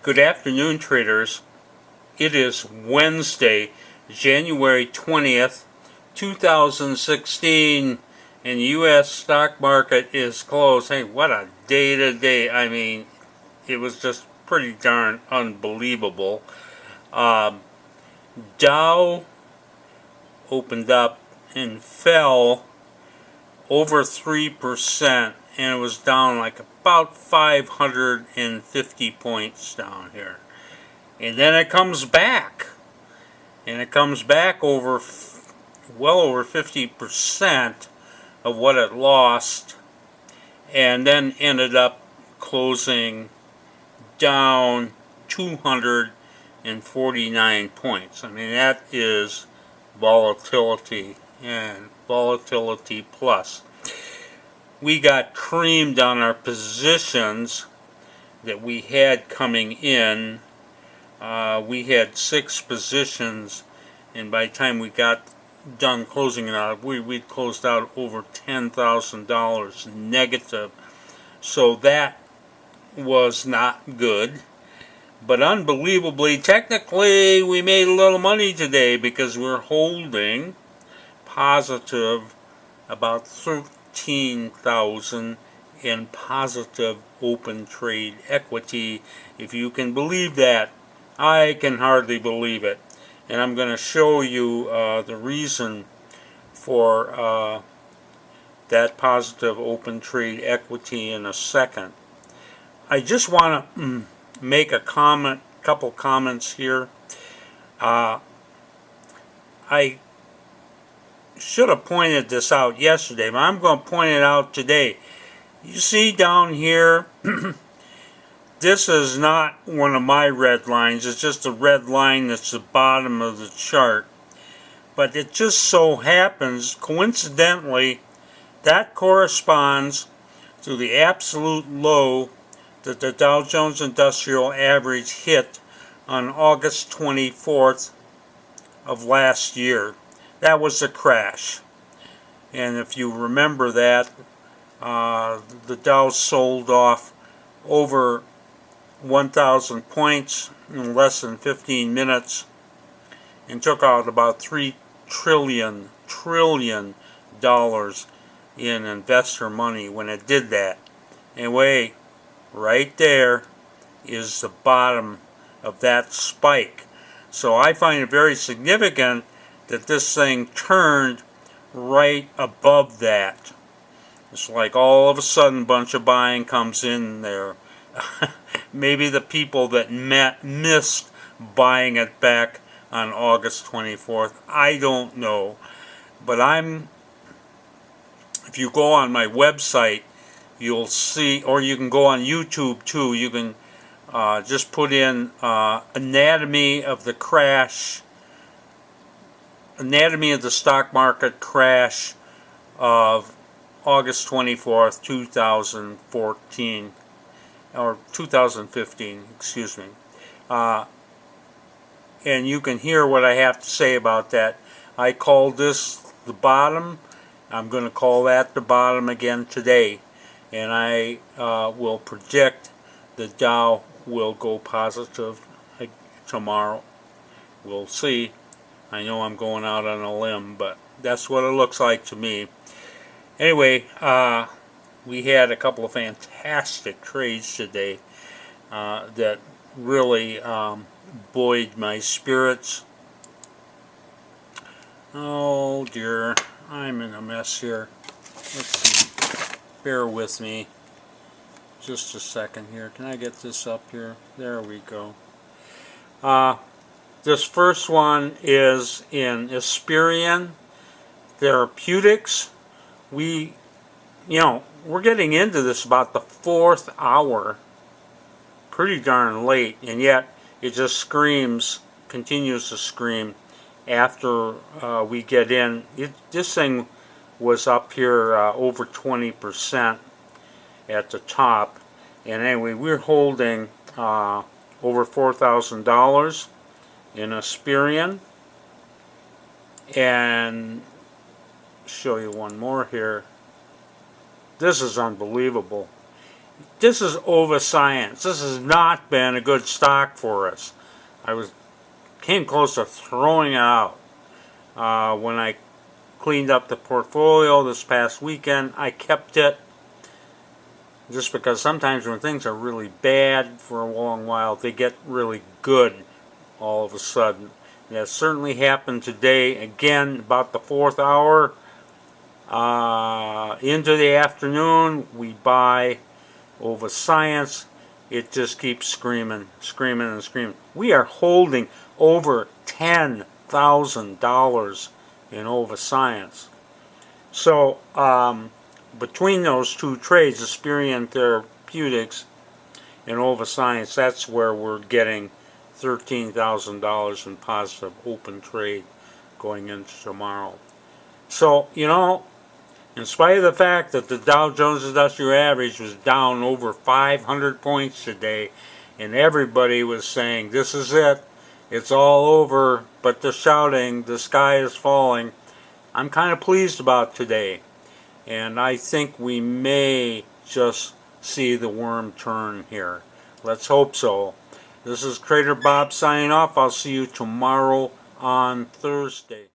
Good afternoon, traders. It is Wednesday, January 20th, 2016, and the U.S. stock market is closed. Hey, what a day today. I mean, it was just pretty darn unbelievable. Dow opened up and fell over 3%, and it was down like about 550 points down here. And then it comes back, and it comes back over well over 50% of what it lost, and then ended up closing down 249 points. I mean, that is volatility, and volatility plus. We got creamed on our positions that we had coming in. We had 6 positions, and by the time we got done closing it out, we'd closed out over $10,000 negative. So that was not good. But unbelievably, technically, we made a little money today because we're holding positive about 13,000 in positive open trade equity. If you can believe that, I can hardly believe it. And I'm going to show you the reason for that positive open trade equity in a second. I just want to make a couple comments here. I should have pointed this out yesterday, but I'm going to point it out today. You see down here, this is not one of my red lines. It's just a red line that's the bottom of the chart. But it just so happens, coincidentally, that corresponds to the absolute low that the Dow Jones Industrial Average hit on August 24th of last year. That was the crash. And if you remember that, the Dow sold off over 1,000 points in less than 15 minutes and took out about $3 trillion in investor money when it did that. Anyway, right there is the bottom of that spike. So I find it very significant that this thing turned right above that. It's like all of a sudden a bunch of buying comes in there. Maybe the people that missed buying it back on August 24th. I don't know. But if you go on my website, you'll see, or you can go on YouTube too, you can just put in anatomy of the crash, anatomy of the stock market crash of August 24th, 2014, or 2015, excuse me. And you can hear what I have to say about that. I called this the bottom. I'm going to call that the bottom again today. And I will predict the Dow will go positive tomorrow. We'll see. I know I'm going out on a limb, but that's what it looks like to me. Anyway, we had a couple of fantastic trades today that really buoyed my spirits. Oh dear, I'm in a mess here. Let's see. Bear with me just a second here. Can I get this up here? There we go. This first one is in Esperion Therapeutics. We're getting into this about the 4th hour. Pretty darn late, and yet it just continues to scream after we get in. This thing was up here over 20% at the top, and anyway, we're holding over $4,000 in Esperion. And show you one more here. This is unbelievable. This is OVA Science. This has not been a good stock for us. Came close to throwing it out when I cleaned up the portfolio this past weekend. I kept it just because sometimes when things are really bad for a long while, they get really good all of a sudden. That certainly happened today. Again, about the 4th hour into the afternoon, we buy OVA Science. It just keeps screaming, screaming, and screaming. We are holding over $10,000 in OVA Science. So between those two trades, Esperion Therapeutics and OVA Science, that's where we're getting $13,000 in positive open trade going into tomorrow. So, you know, in spite of the fact that the Dow Jones Industrial Average was down over 500 points today, and everybody was saying, this is it, it's all over, but they're shouting, the sky is falling, I'm kind of pleased about today. And I think we may just see the worm turn here. Let's hope so. This is Trader Bob signing off. I'll see you tomorrow on Thursday.